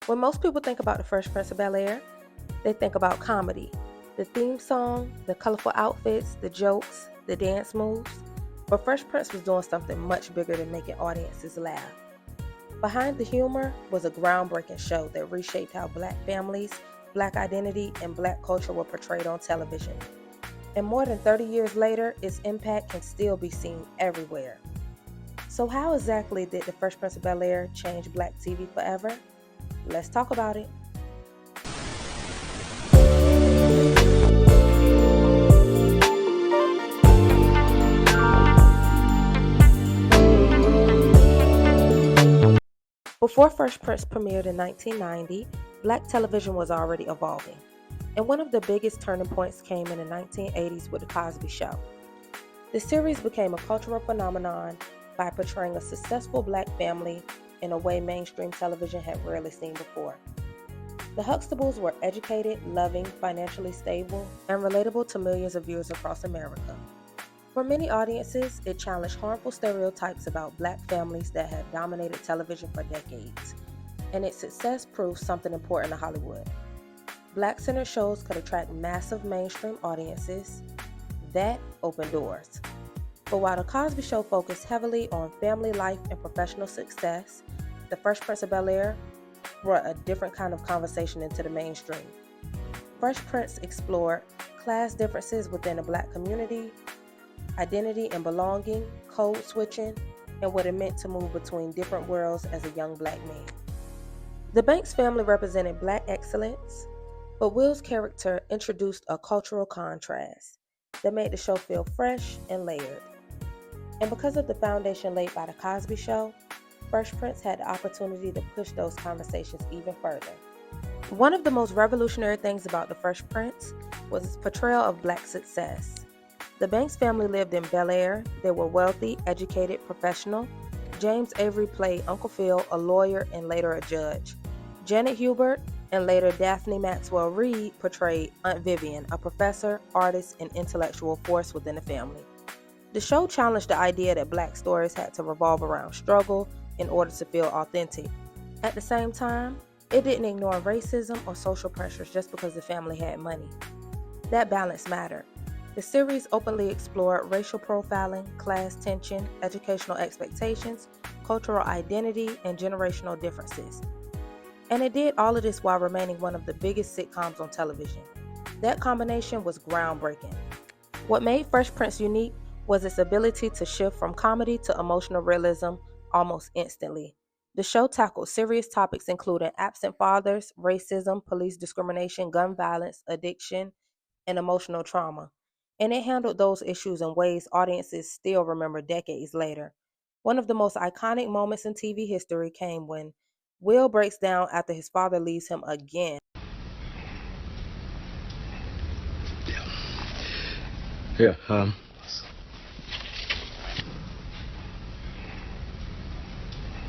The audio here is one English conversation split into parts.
When most people think about the Fresh Prince of Bel-Air, they think about comedy. The theme song, the colorful outfits, the jokes, the dance moves. But Fresh Prince was doing something much bigger than making audiences laugh. Behind the humor was a groundbreaking show that reshaped how Black families, Black identity, and Black culture were portrayed on television. And more than 30 years later, its impact can still be seen everywhere. So how exactly did the Fresh Prince of Bel-Air change Black TV forever? Let's talk about it. Before Fresh Prince premiered in 1990, Black television was already evolving. And one of the biggest turning points came in the 1980s with The Cosby Show. The series became a cultural phenomenon by portraying a successful Black family in a way mainstream television had rarely seen before. The Huxtables were educated, loving, financially stable, and relatable to millions of viewers across America. For many audiences, it challenged harmful stereotypes about Black families that had dominated television for decades, and its success proved something important to Hollywood. Black-centered shows could attract massive mainstream audiences. That opened doors. But while The Cosby Show focused heavily on family life and professional success, The Fresh Prince of Bel-Air brought a different kind of conversation into the mainstream. Fresh Prince explored class differences within the Black community, identity and belonging, code switching, and what it meant to move between different worlds as a young Black man. The Banks family represented Black excellence, but Will's character introduced a cultural contrast that made the show feel fresh and layered. And because of the foundation laid by The Cosby Show, Fresh Prince had the opportunity to push those conversations even further. One of the most revolutionary things about The Fresh Prince was its portrayal of Black success. The Banks family lived in Bel-Air. They were wealthy, educated, professional. James Avery played Uncle Phil, a lawyer and later a judge. Janet Hubert and later Daphne Maxwell Reid portrayed Aunt Vivian, a professor, artist, and intellectual force within the family. The show challenged the idea that Black stories had to revolve around struggle in order to feel authentic. At the same time, it didn't ignore racism or social pressures just because the family had money. That balance mattered. The series openly explored racial profiling, class tension, educational expectations, cultural identity, and generational differences. And it did all of this while remaining one of the biggest sitcoms on television. That combination was groundbreaking. What made Fresh Prince unique was its ability to shift from comedy to emotional realism almost instantly. The show tackled serious topics including absent fathers, racism, police discrimination, gun violence, addiction, and emotional trauma. And it handled those issues in ways audiences still remember decades later. One of the most iconic moments in TV history came when Will breaks down after his father leaves him again. Yeah,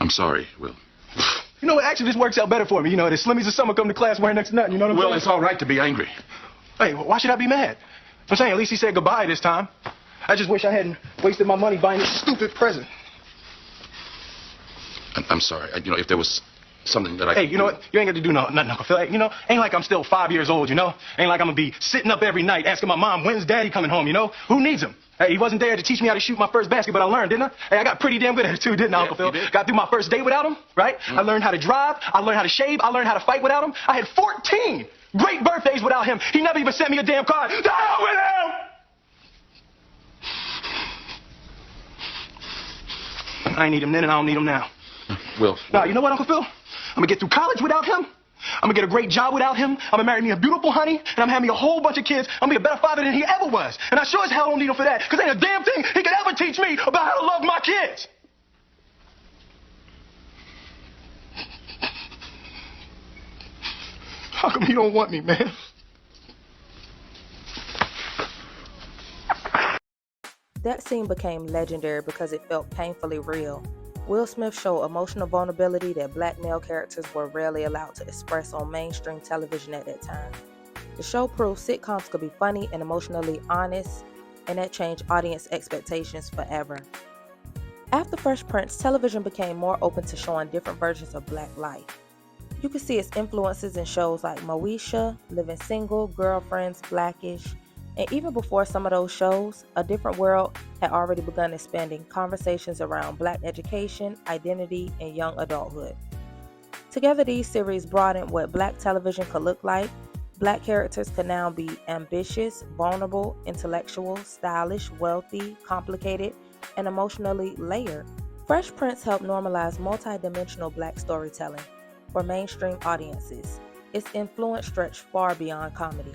I'm sorry, Will. You know what? Actually, this works out better for me. You know, the slimmies of summer come to class wearing next to nothing. You know what I'm saying? Well, it's all right to be angry. Hey, why should I be mad? I'm saying at least he said goodbye this time. I just wish I hadn't wasted my money buying this stupid present. I'm sorry. If there was something that I... Hey, you know what? You ain't got to do nothing, Uncle Phil. Hey, ain't like I'm still 5 years old, you know? Ain't like I'm going to be sitting up every night asking my mom, when's Daddy coming home, you know? Who needs him? Hey, he wasn't there to teach me how to shoot my first basket, but I learned, didn't I? Hey, I got pretty damn good at it too, didn't I, Uncle Phil? Did. Got through my first day without him, right? I learned how to drive. I learned how to shave. I learned how to fight without him. I had 14 great birthdays without him. He never even sent me a damn card. The hell with him! I ain't need him then, and I don't need him now. Will. Now, you know what, Uncle Phil? I'm gonna get through college without him. I'm gonna get a great job without him. I'm gonna marry me a beautiful honey, and I'm having me a whole bunch of kids. I'm gonna be a better father than he ever was. And I sure as hell don't need him for that, because ain't a damn thing he could ever teach me about how to love my kids. How come he don't want me, man? That scene became legendary because it felt painfully real. Will Smith showed emotional vulnerability that Black male characters were rarely allowed to express on mainstream television at that time. The show proved sitcoms could be funny and emotionally honest, and that changed audience expectations forever. After Fresh Prince, television became more open to showing different versions of Black life. You can see its influences in shows like Moesha, Living Single, Girlfriends, Blackish, and even before some of those shows, A Different World had already begun expanding conversations around Black education, identity, and young adulthood. Together, these series broadened what Black television could look like. Black characters could now be ambitious, vulnerable, intellectual, stylish, wealthy, complicated, and emotionally layered. Fresh Prince helped normalize multidimensional Black storytelling for mainstream audiences. Its influence stretched far beyond comedy.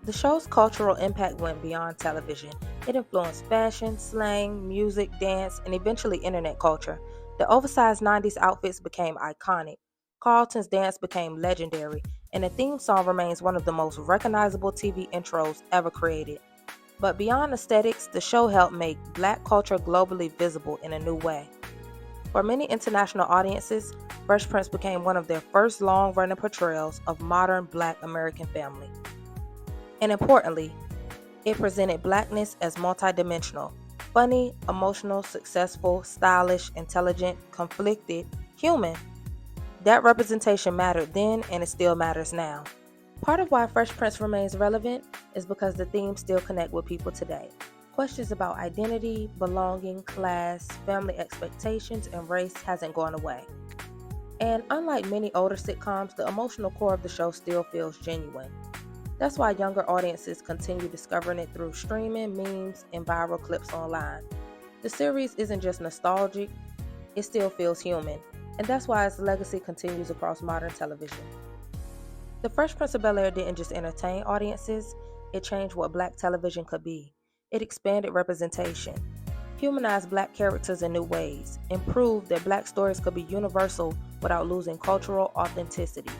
The show's cultural impact went beyond television. It influenced fashion, slang, music, dance, and eventually internet culture. The oversized 90s outfits became iconic. Carlton's dance became legendary, and the theme song remains one of the most recognizable TV intros ever created. But beyond aesthetics, the show helped make Black culture globally visible in a new way. For many international audiences, Fresh Prince became one of their first long-running portrayals of modern Black American family. And importantly, it presented Blackness as multidimensional, funny, emotional, successful, stylish, intelligent, conflicted, human. That representation mattered then and it still matters now. Part of why Fresh Prince remains relevant is because the themes still connect with people today. Questions about identity, belonging, class, family expectations, and race hasn't gone away. And unlike many older sitcoms, the emotional core of the show still feels genuine. That's why younger audiences continue discovering it through streaming, memes, and viral clips online. The series isn't just nostalgic, it still feels human, and that's why its legacy continues across modern television. The Fresh Prince of Bel-Air didn't just entertain audiences, it changed what Black television could be. It expanded representation, humanized Black characters in new ways, and proved that Black stories could be universal without losing cultural authenticity.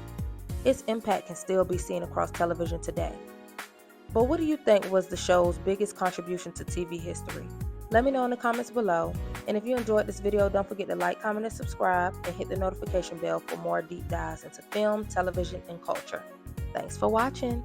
Its impact can still be seen across television today. But what do you think was the show's biggest contribution to TV history? Let me know in the comments below. And if you enjoyed this video, don't forget to like, comment, and subscribe, and hit the notification bell for more deep dives into film, television, and culture. Thanks for watching.